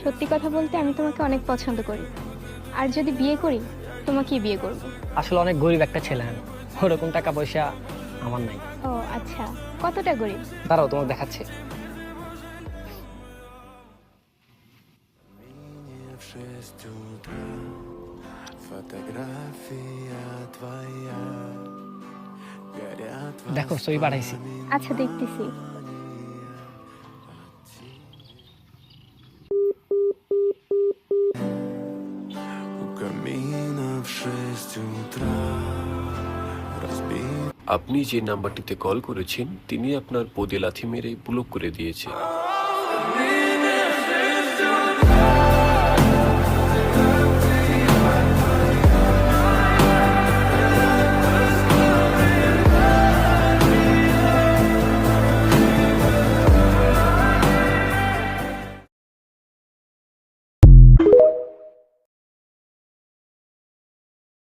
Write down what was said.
সত্যি কথা বলতে আমি তোমাকে অনেক পছন্দ করি। আর যদি বিয়ে করি, তোমাকেই বিয়ে করব। আসলে অনেক গরিব একটা ছেলে আমি, ওরকম টাকা পয়সা আমার নাই। ও আচ্ছা, কতটা গরিব? দাঁড়াও তোমাকে দেখাচ্ছি। В 6 утра фотография твоя, горят দেখো ছবি পাঠাইছি। আচ্ছা, দেখতেছি। у камина в 6 утра разбит. আপনি যে নাম্বারটিতে কল করেছেন তিনি আপনার পদে লাথি মেরে ব্লক করে দিয়েছে।